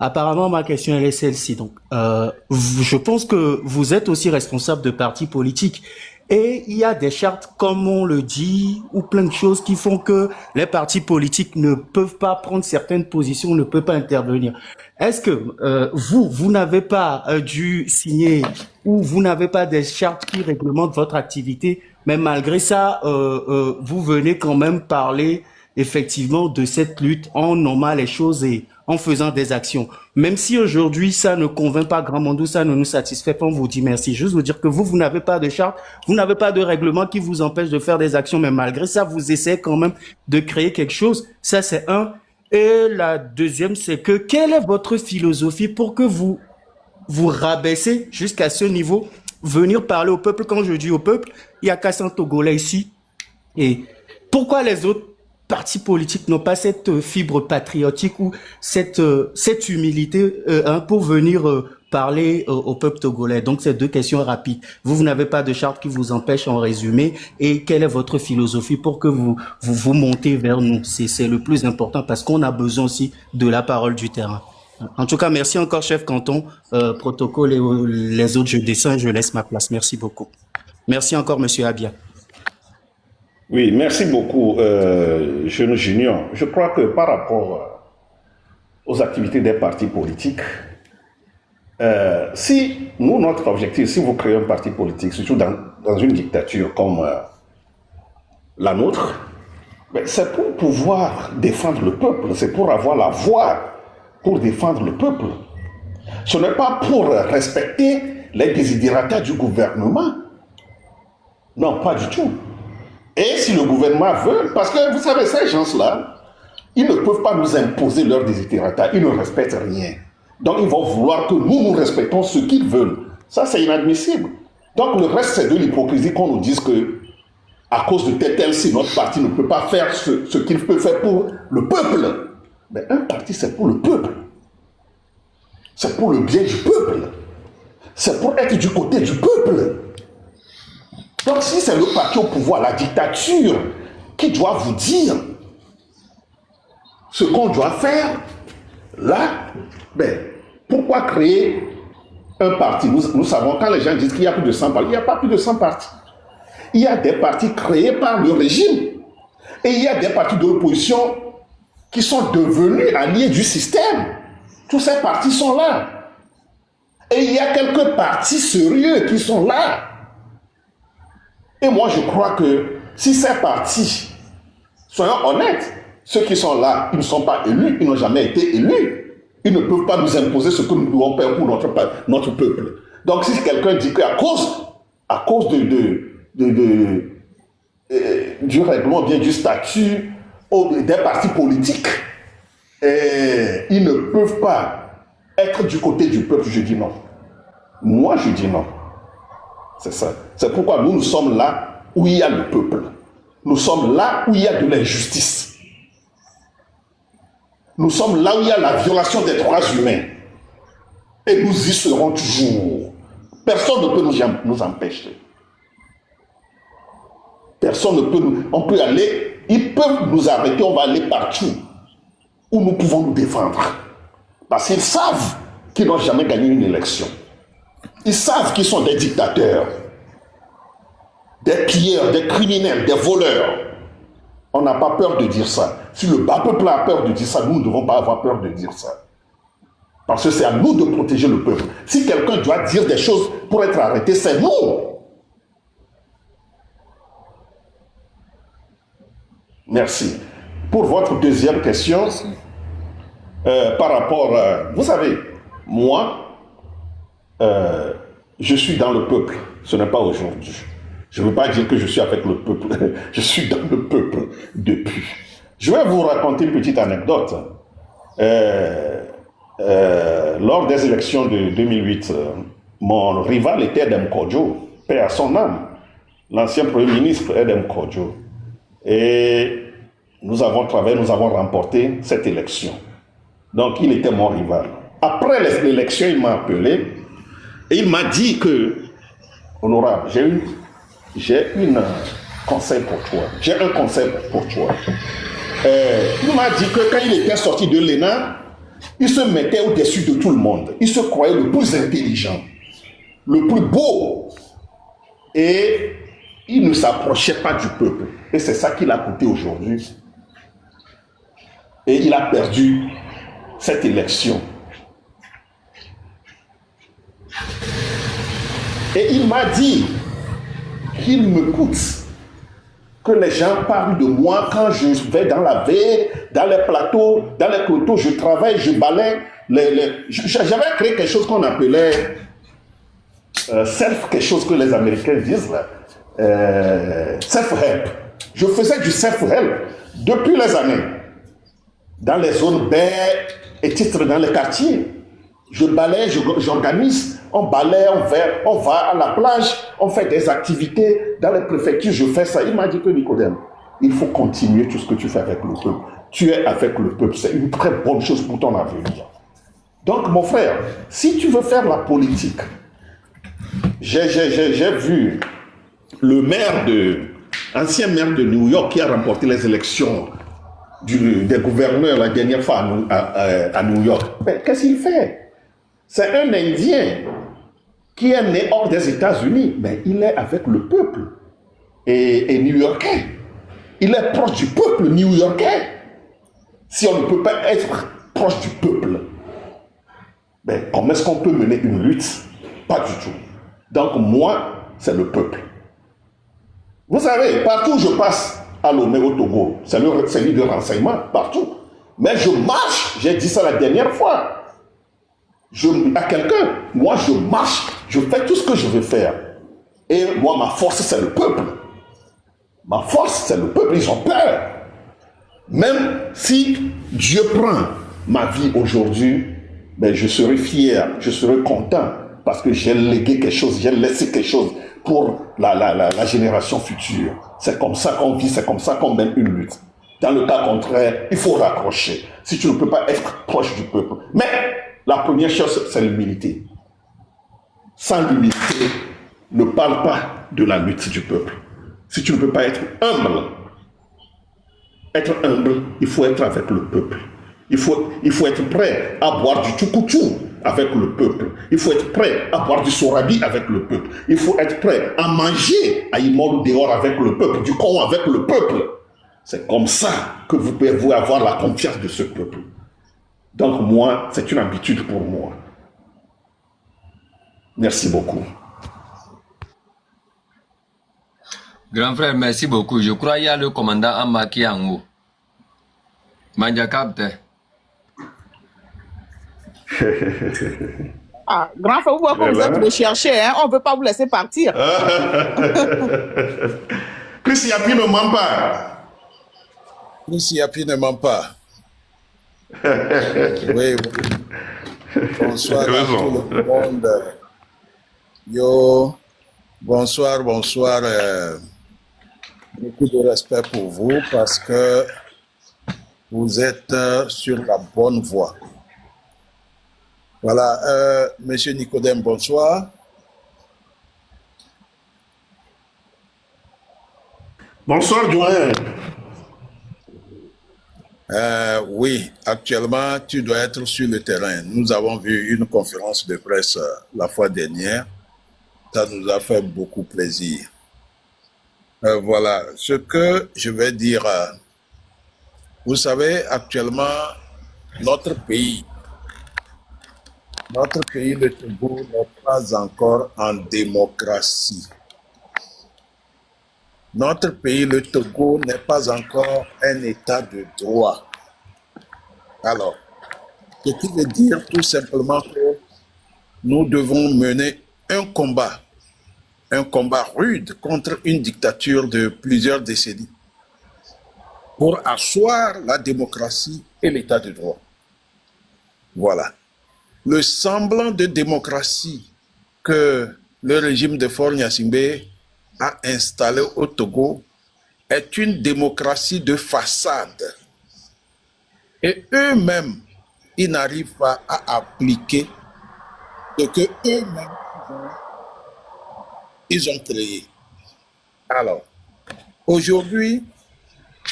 [SPEAKER 8] Apparemment, ma question elle est celle-ci. Donc, je pense que vous êtes aussi responsable de partis politiques. Et il y a des chartes, comme on le dit, ou plein de choses qui font que les partis politiques ne peuvent pas prendre certaines positions, ne peuvent pas intervenir. Est-ce que vous n'avez pas dû signer ou vous n'avez pas des chartes qui réglementent votre activité, mais malgré ça, vous venez quand même parler effectivement de cette lutte en nommant les choses et en faisant des actions. Même si aujourd'hui, ça ne convainc pas grand monde ou ça ne nous satisfait pas, on vous dit merci. Juste vous dire que vous n'avez pas de charte, vous n'avez pas de règlement qui vous empêche de faire des actions, mais malgré ça, vous essayez quand même de créer quelque chose. Ça, c'est un. Et la deuxième, c'est que quelle est votre philosophie pour que vous rabaissez jusqu'à ce niveau, venir parler au peuple? Quand je dis au peuple, il y a 400 Togolais ici. Et pourquoi les autres partis politiques n'ont pas cette fibre patriotique ou cette humilité pour venir parler au peuple togolais? Donc, c'est deux questions rapides. Vous n'avez pas de charte qui vous empêche en résumé. Et quelle est votre philosophie pour que vous montez vers nous? C'est le plus important parce qu'on a besoin aussi de la parole du terrain. En tout cas, merci encore, chef canton. Protocole et les autres, je descends, je laisse ma place. Merci beaucoup. Merci encore, monsieur Abia.
[SPEAKER 1] Oui, merci beaucoup, jeune Junior. Je crois que par rapport aux activités des partis politiques, si nous, notre objectif, si vous créez un parti politique, surtout dans une dictature comme la nôtre, Mais c'est pour pouvoir défendre le peuple, c'est pour avoir la voix pour défendre le peuple. Ce n'est pas pour respecter les desiderata du gouvernement. Non, pas du tout. Et si le gouvernement veut, parce que vous savez, ces gens-là, ils ne peuvent pas nous imposer leurs desiderata, ils ne respectent rien. Donc ils vont vouloir que nous respectons ce qu'ils veulent. Ça, c'est inadmissible. Donc le reste, c'est de l'hypocrisie qu'on nous dise que à cause de tel, si notre parti ne peut pas faire ce qu'il peut faire pour le peuple. Mais un parti, c'est pour le peuple. C'est pour le bien du peuple. C'est pour être du côté du peuple. Donc si c'est le parti au pouvoir, la dictature, qui doit vous dire ce qu'on doit faire, là, ben, pourquoi créer un parti? Nous savons, quand les gens disent qu'il y a plus de 100 partis, il n'y a pas plus de 100 partis. Il y a des partis créés par le régime. Et il y a des partis de l'opposition qui sont devenus alliés du système. Tous ces partis sont là. Et il y a quelques partis sérieux qui sont là. Et moi, je crois que si ces partis, soyons honnêtes, ceux qui sont là, ils ne sont pas élus, ils n'ont jamais été élus. Ils ne peuvent pas nous imposer ce que nous devons faire pour notre peuple. Donc si quelqu'un dit qu'à cause du règlement, bien du statut des partis politiques, ils ne peuvent pas être du côté du peuple, je dis non. Moi, je dis non. C'est ça. C'est pourquoi nous sommes là où il y a le peuple. Nous sommes là où il y a de l'injustice. Nous sommes là où il y a la violation des droits humains. Et nous y serons toujours. Personne ne peut nous empêcher. Personne ne peut nous... On peut aller, ils peuvent nous arrêter, on va aller partout où nous pouvons nous défendre. Parce qu'ils savent qu'ils n'ont jamais gagné une élection. Ils savent qu'ils sont des dictateurs, des pilleurs, des criminels, des voleurs. On n'a pas peur de dire ça. Si le bas peuple a peur de dire ça, nous ne devons pas avoir peur de dire ça. Parce que c'est à nous de protéger le peuple. Si quelqu'un doit dire des choses pour être arrêté, c'est nous. Merci. Pour votre deuxième question, par rapport à... Vous savez, moi, je suis dans le peuple. Ce n'est pas aujourd'hui. Je ne veux pas dire que je suis avec le peuple. Je suis dans le peuple depuis. Je vais vous raconter une petite anecdote. Lors des élections de 2008, mon rival était Edem Kodjo, paix à son âme, l'ancien Premier ministre Edem Kodjo. Et nous avons travaillé, nous avons remporté cette élection. Donc il était mon rival. Après l'élection, il m'a appelé et il m'a dit que, honorable, j'ai un conseil pour toi. J'ai un conseil pour toi. Il m'a dit que quand il était sorti de l'ENA, il se mettait au-dessus de tout le monde. Il se croyait le plus intelligent, le plus beau. Et il ne s'approchait pas du peuple. Et c'est ça qui l'a coûté aujourd'hui. Et il a perdu cette élection. Et il m'a dit qu'il me coûte que les gens parlent de moi quand je vais dans la veille, dans les plateaux, dans les clôtures, je travaille, je balaye. J'avais créé quelque chose qu'on appelait self, quelque chose que les Américains disent là, self-help. Je faisais du self-help depuis les années. Dans les zones baies et titres dans les quartiers. Je balaye, j'organise, on balaye, on va à la plage, on fait des activités dans les préfectures, je fais ça. Il m'a dit que Nicodème, il faut continuer tout ce que tu fais avec le peuple. Tu es avec le peuple, c'est une très bonne chose pour ton avenir. Donc mon frère, si tu veux faire la politique, j'ai vu le ancien maire de New York qui a remporté les élections des gouverneurs la dernière fois à New York. Mais qu'est-ce qu'il fait? C'est un Indien qui est né hors des États-Unis, mais il est avec le peuple et New-Yorkais. Il est proche du peuple New-Yorkais. Si on ne peut pas être proche du peuple, ben, comment est-ce qu'on peut mener une lutte? Pas du tout. Donc moi, c'est le peuple. Vous savez, partout où je passe, à Lomé au Togo. C'est lui de renseignement partout. Mais je marche, j'ai dit ça la dernière fois. À quelqu'un, moi je marche, je fais tout ce que je veux faire. Et moi, ma force, c'est le peuple. Ma force, c'est le peuple, ils ont peur. Même si Dieu prend ma vie aujourd'hui, ben, je serai fier, je serai content, parce que j'ai légué quelque chose, j'ai laissé quelque chose pour la génération future. C'est comme ça qu'on vit, c'est comme ça qu'on mène une lutte. Dans le cas contraire, il faut raccrocher. Si tu ne peux pas être proche du peuple. Mais la première chose, c'est l'humilité. Sans l'humilité, ne parle pas de la lutte du peuple. Si tu ne peux pas être humble, il faut être avec le peuple. Il faut être prêt à boire du tchoukouchou avec le peuple. Il faut être prêt à boire du sorabi avec le peuple. Il faut être prêt à manger à Imol dehors avec le peuple, du con avec le peuple. C'est comme ça que vous pouvez avoir la confiance de ce peuple. Donc moi, c'est une habitude pour moi. Merci beaucoup.
[SPEAKER 5] Grand frère, merci beaucoup. Je crois qu'il y a le commandant Amaki en haut. Manja capte.
[SPEAKER 2] Ah, grand frère, vous voyez que vous êtes recherché, hein? On ne veut pas vous laisser partir.
[SPEAKER 1] Chris Yapi ne ment pas.
[SPEAKER 9] Chris Yapi ne ment pas. Oui. Bonsoir à tout le monde. Yo. Bonsoir. Beaucoup de respect pour vous parce que vous êtes sur la bonne voie. Voilà, Monsieur Nicodème, bonsoir.
[SPEAKER 1] Bonsoir, Joël.
[SPEAKER 9] Oui, actuellement, tu dois être sur le terrain. Nous avons vu une conférence de presse la fois dernière. Ça nous a fait beaucoup plaisir. Voilà, ce que je vais dire. Vous savez, actuellement, notre pays, le Togo, n'est pas encore en démocratie. Notre pays, le Togo, n'est pas encore un état de droit. Alors, ce qui veut dire tout simplement que nous devons mener un combat rude contre une dictature de plusieurs décennies pour asseoir la démocratie et l'état de droit. Voilà. Le semblant de démocratie que le régime de Faure Gnassingbé a installé au Togo est une démocratie de façade. Et eux-mêmes, ils n'arrivent pas à appliquer ce que eux-mêmes ils ont créé. Alors, aujourd'hui,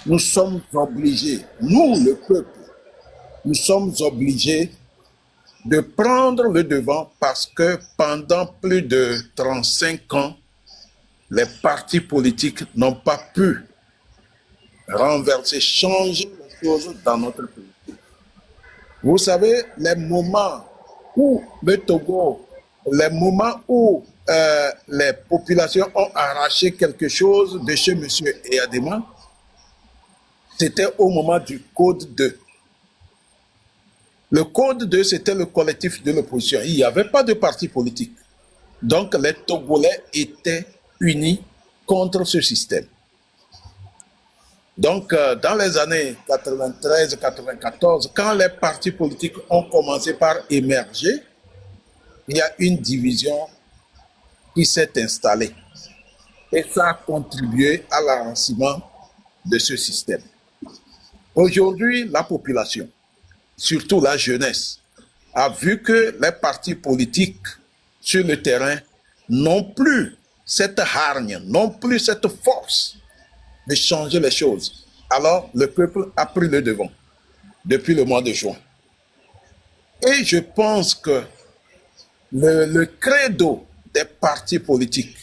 [SPEAKER 9] nous sommes obligés, nous le peuple, nous sommes obligés de prendre le devant parce que pendant plus de 35 ans, les partis politiques n'ont pas pu renverser, changer les choses dans notre pays. Vous savez, les moments où le Togo, les moments où les populations ont arraché quelque chose de chez M. Eyadema, c'était au moment du Code 2. Le Code 2, c'était le collectif de l'opposition. Il n'y avait pas de parti politique. Donc, les Togolais étaient unis contre ce système. Donc, dans les années 93-94, quand les partis politiques ont commencé par émerger, il y a une division qui s'est installée. Et ça a contribué à l'avancement de ce système. Aujourd'hui, la population, surtout la jeunesse, a vu que les partis politiques sur le terrain n'ont plus cette hargne, n'ont plus cette force de changer les choses. Alors, le peuple a pris le devant depuis le mois de juin. Et je pense que le credo des partis politiques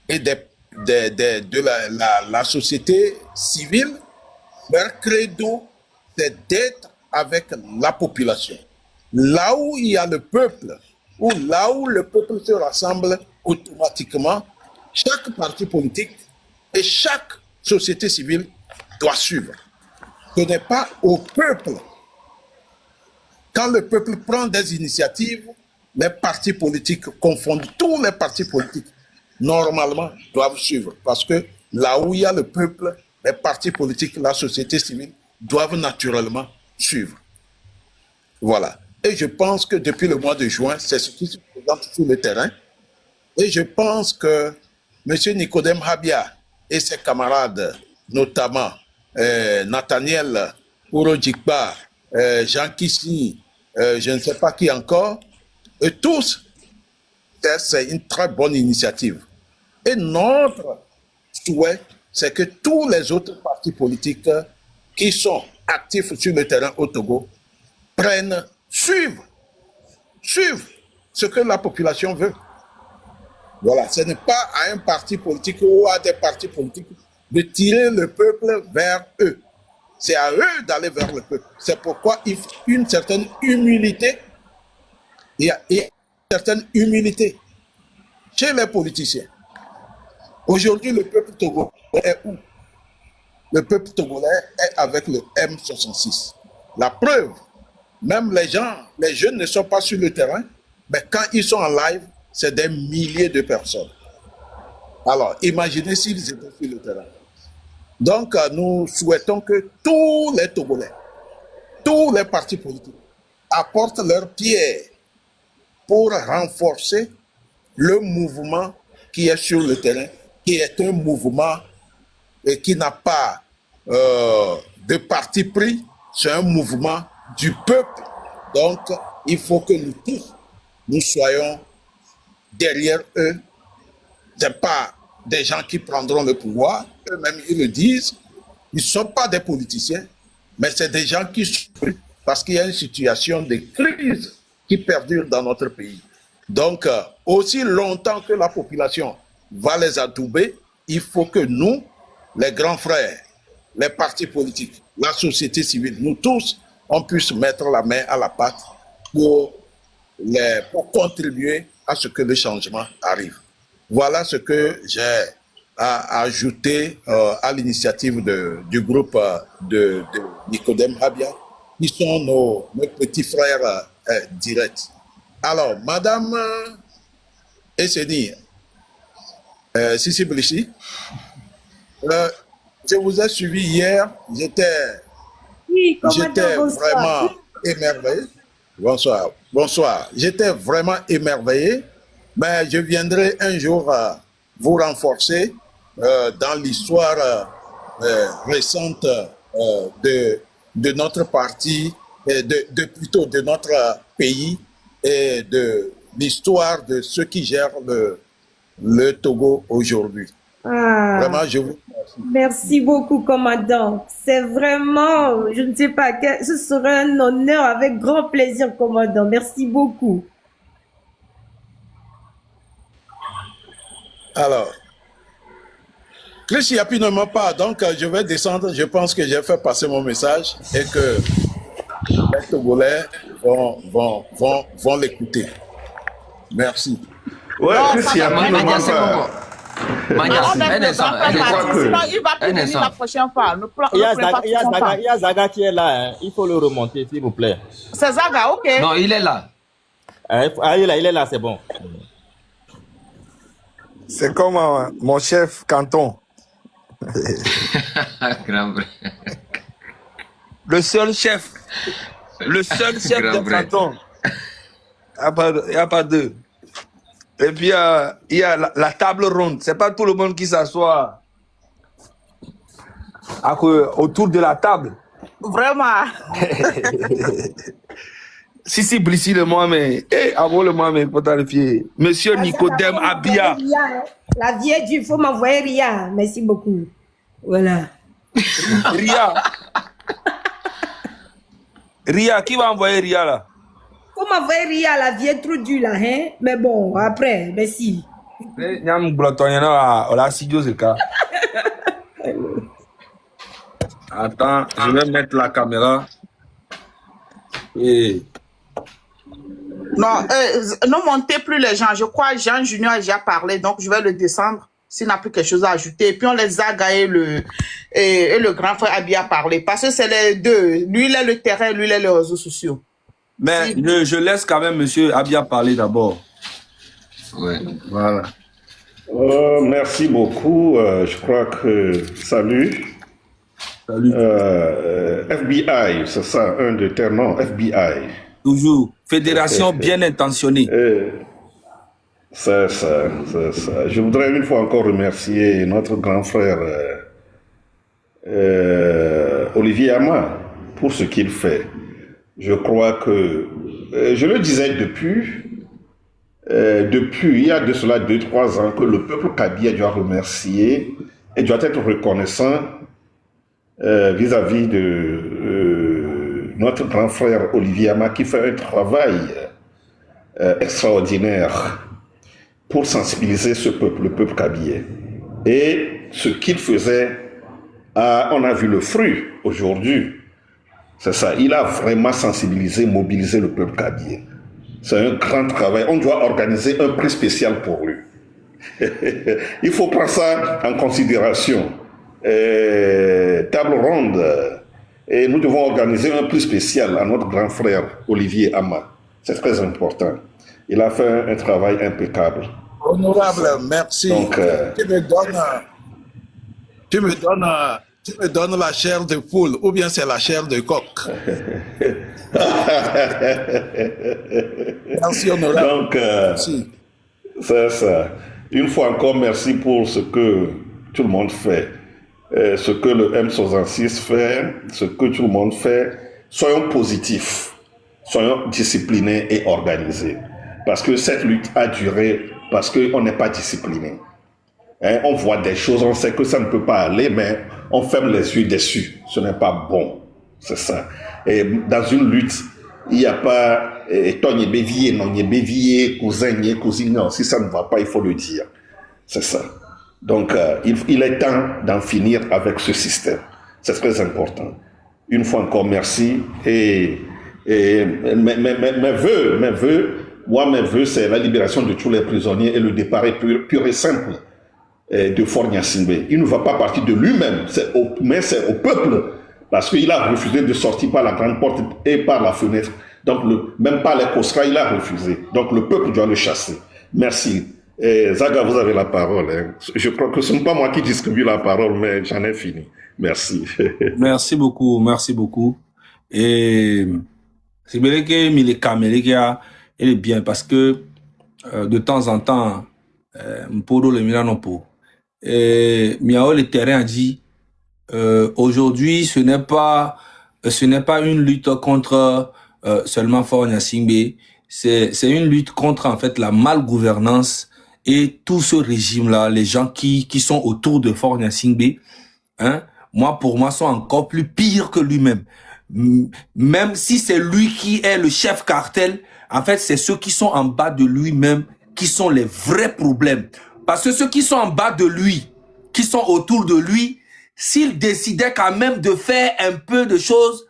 [SPEAKER 9] et de la société civile, leur credo, c'est d'être avec la population. Là où il y a le peuple, ou là où le peuple se rassemble, automatiquement, chaque parti politique et chaque société civile doit suivre. Ce n'est pas au peuple. Quand le peuple prend des initiatives, les partis politiques confondent, tous les partis politiques, normalement, doivent suivre. Parce que là où il y a le peuple, les partis politiques, la société civile, doivent naturellement suivre. Voilà. Et je pense que depuis le mois de juin, c'est ce qui se présente sur le terrain. Et je pense que M. Nicodème Habia et ses camarades, notamment Nathaniel Ourodjikba, Jean Kissi, je ne sais pas qui encore, et tous, c'est une très bonne initiative. Et notre souhait, c'est que tous les autres partis politiques qui sont actifs sur le terrain au Togo suivent ce que la population veut. Voilà, ce n'est pas à un parti politique ou à des partis politiques de tirer le peuple vers eux. C'est à eux d'aller vers le peuple. C'est pourquoi il faut une certaine humilité. Il y a une certaine humilité chez les politiciens. Aujourd'hui, le peuple togolais est où? Le peuple togolais est avec le M66. La preuve, même les jeunes ne sont pas sur le terrain, mais quand ils sont en live, c'est des milliers de personnes. Alors, imaginez s'ils étaient sur le terrain. Donc, nous souhaitons que tous les Togolais, tous les partis politiques apportent leur pierre pour renforcer le mouvement qui est sur le terrain, qui est un mouvement qui n'a pas de parti pris, c'est un mouvement du peuple. Donc, il faut que nous tous, nous soyons derrière eux. Ce n'est pas des gens qui prendront le pouvoir, eux-mêmes ils le disent. Ils ne sont pas des politiciens, mais c'est des gens qui souffrent parce qu'il y a une situation de crise qui perdure dans notre pays. Donc, aussi longtemps que la population va les adouber, il faut que nous, les grands frères, les partis politiques, la société civile, nous tous, on puisse mettre la main à la pâte pour contribuer à ce que le changement arrive. Voilà ce que j'ai à ajouter à l'initiative du groupe de Nicodème Habia, qui sont nos petits frères directs. Alors, Madame Esseni, Sissi Blissi, je vous ai suivi hier, j'étais vraiment émerveillé. Bonsoir. Bonsoir. J'étais vraiment émerveillé, mais je viendrai un jour vous renforcer dans l'histoire récente de notre parti, plutôt de notre pays et de l'histoire de ceux qui gèrent le Togo aujourd'hui.
[SPEAKER 6] Ah,
[SPEAKER 9] vraiment, je vous remercie.
[SPEAKER 6] Merci beaucoup, commandant. C'est vraiment, je ne sais pas, ce serait un honneur avec grand plaisir, commandant. Merci beaucoup.
[SPEAKER 9] Alors, Chris Yapi ne m'a pas, donc je vais descendre. Je pense que j'ai fait passer mon message et que les Togolais vont l'écouter. Merci.
[SPEAKER 1] Ouais, Chris Yapi ne m'a pas.
[SPEAKER 2] Sinon, il va plus venir la prochaine fois.
[SPEAKER 4] Il y a Zaga qui est là. Hein. Il faut le remonter, s'il vous plaît.
[SPEAKER 2] C'est Zaga, ok.
[SPEAKER 5] Non, il est là.
[SPEAKER 4] Il est là, c'est bon.
[SPEAKER 10] C'est comme mon chef canton.
[SPEAKER 5] Grand frère.
[SPEAKER 10] Le seul chef de canton. Il n'y a pas deux. Et puis, il y a la table ronde. Ce n'est pas tout le monde qui s'assoit autour de la table.
[SPEAKER 2] Vraiment.
[SPEAKER 10] Si, Blissi le Mohamed. Avant le Mohamed, pour t'arifier. Monsieur Nicodème Habia.
[SPEAKER 6] La vieille, il faut m'envoyer Ria. Merci beaucoup. Voilà.
[SPEAKER 10] Ria, qui va envoyer Ria là?
[SPEAKER 6] Faut m'envoyer Ria, la vieille trop dure là, hein? Mais bon, après, merci.
[SPEAKER 10] Attends, je vais mettre la caméra. Et...
[SPEAKER 2] Non, ne montez plus les gens. Je crois que Jean Junior a déjà parlé, donc je vais le descendre. s'il n'a plus quelque chose à ajouter. Et puis on laisse Zaga et le grand frère Habia parler. Parce que c'est les deux. Lui, il est le terrain, lui, il est les réseaux sociaux.
[SPEAKER 10] Mais je laisse quand même monsieur Habia parler d'abord.
[SPEAKER 5] Ouais.
[SPEAKER 10] Voilà.
[SPEAKER 1] Merci beaucoup. Je crois que... Salut.
[SPEAKER 10] Salut.
[SPEAKER 1] FBI, c'est ça, un de tes noms, FBI.
[SPEAKER 10] Toujours. Fédération bien intentionnée.
[SPEAKER 1] C'est ça, c'est ça. Je voudrais une fois encore remercier notre grand frère Olivier Ama pour ce qu'il fait. Je crois que, je le disais depuis il y a de cela 2-3 ans, que le peuple kabyle doit remercier et doit être reconnaissant vis-à-vis de notre grand frère Olivier Ama qui fait un travail extraordinaire pour sensibiliser ce peuple, le peuple kabyle. Et ce qu'il faisait, on a vu le fruit aujourd'hui. C'est ça, il a vraiment sensibilisé, mobilisé le peuple kabyle. C'est un grand travail. On doit organiser un prix spécial pour lui. Il faut prendre ça en considération. Table ronde. Et nous devons organiser un prix spécial à notre grand frère Olivier Ama. C'est très important. Il a fait un travail impeccable.
[SPEAKER 9] Honorable, merci.
[SPEAKER 1] Donc,
[SPEAKER 9] tu me donnes la chair de poule ou bien c'est la chair de coq. Merci, honorable.
[SPEAKER 1] Donc, c'est ça. Une fois encore, merci pour ce que tout le monde fait. Ce que le M66 fait, ce que tout le monde fait. Soyons positifs, soyons disciplinés et organisés. Parce que cette lutte a duré parce qu'on n'est pas discipliné. Hein, on voit des choses, on sait que ça ne peut pas aller, mais on ferme les yeux dessus. Ce n'est pas bon. C'est ça. Et dans une lutte, il n'y a pas ton bévier, non bévier, cousin, cousine. Non, si ça ne va pas, il faut le dire. C'est ça. Donc, il est temps d'en finir avec ce système. C'est très important. Une fois encore, merci. Et mes vœux, c'est la libération de tous les prisonniers et le départ pur et simple de Faure Gnassingbé. Il ne va pas partir de lui-même, mais c'est au peuple, parce qu'il a refusé de sortir par la grande porte et par la fenêtre. Donc, même par les Kosra, il a refusé. Donc, le peuple doit le chasser. Merci. Zaga, vous avez la parole. Hein. Je crois que ce n'est pas moi qui distribue la parole, mais j'en ai fini. Merci.
[SPEAKER 10] Merci beaucoup, merci beaucoup. Et c'est bien que il est bien parce que de temps en temps, Mporo le Milanopo, Miao le terrain a dit aujourd'hui ce n'est pas une lutte contre seulement Faure Gnassingbé, c'est une lutte contre en fait la malgouvernance et tout ce régime là, les gens qui sont autour de Faure Gnassingbé, hein, pour moi sont encore plus pires que lui-même. Même si c'est lui qui est le chef cartel, en fait c'est ceux qui sont en bas de lui-même qui sont les vrais problèmes. Parce que ceux qui sont en bas de lui, qui sont autour de lui, s'ils décidaient quand même de faire un peu de choses,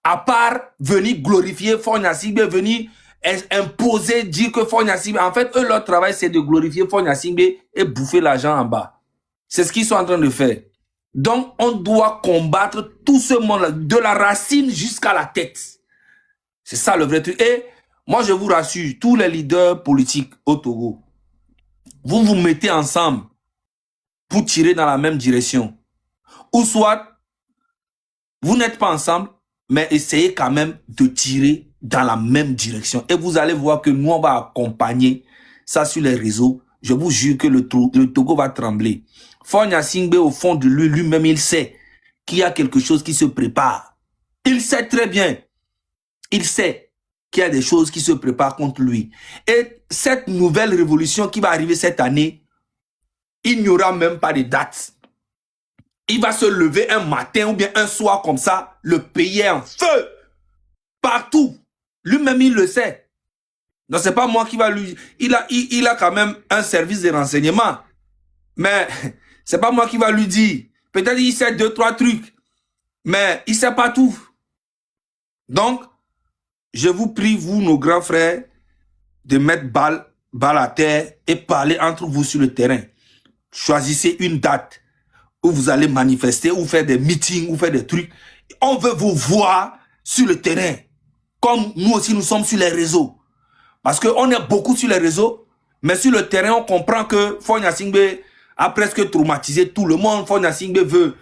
[SPEAKER 10] à part venir glorifier Faure Gnassingbé, venir imposer, dire que Faure Gnassingbé, en fait, eux, leur travail, c'est de glorifier Faure Gnassingbé et bouffer l'argent en bas. C'est ce qu'ils sont en train de faire. Donc, on doit combattre tout ce monde-là, de la racine jusqu'à la tête. C'est ça le vrai truc. Et moi, je vous rassure, tous les leaders politiques au Togo, vous vous mettez ensemble pour tirer dans la même direction. Ou soit, vous n'êtes pas ensemble, mais essayez quand même de tirer dans la même direction. Et vous allez voir que nous, on va accompagner ça sur les réseaux. Je vous jure que le Togo va trembler. Faure Gnassingbé, au fond de lui-même, il sait qu'il y a quelque chose qui se prépare. Il sait très bien. Il sait qu'il y a des choses qui se préparent contre lui. Et cette nouvelle révolution qui va arriver cette année, il n'y aura même pas de date. Il va se lever un matin ou bien un soir comme ça, le pays est en feu. Partout. Lui-même, il le sait. Non, c'est pas moi qui va lui... Il a quand même un service de renseignement. Mais c'est pas moi qui va lui dire. Peut-être il sait 2-3 trucs. Mais il sait pas tout. Donc, je vous prie, vous, nos grands frères, de mettre balle à terre et parler entre vous sur le terrain. choisissez une date où vous allez manifester, ou faire des meetings, ou faire des trucs. On veut vous voir sur le terrain, comme nous aussi nous sommes sur les réseaux. Parce qu'on est beaucoup sur les réseaux, mais sur le terrain, on comprend que Fonya Singbe a presque traumatisé tout le monde. Fonya Singbe veut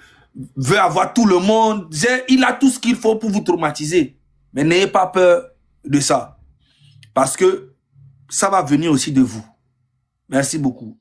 [SPEAKER 10] avoir tout le monde. Il a tout ce qu'il faut pour vous traumatiser. Mais n'ayez pas peur de ça. Parce que ça va venir aussi de vous. Merci beaucoup.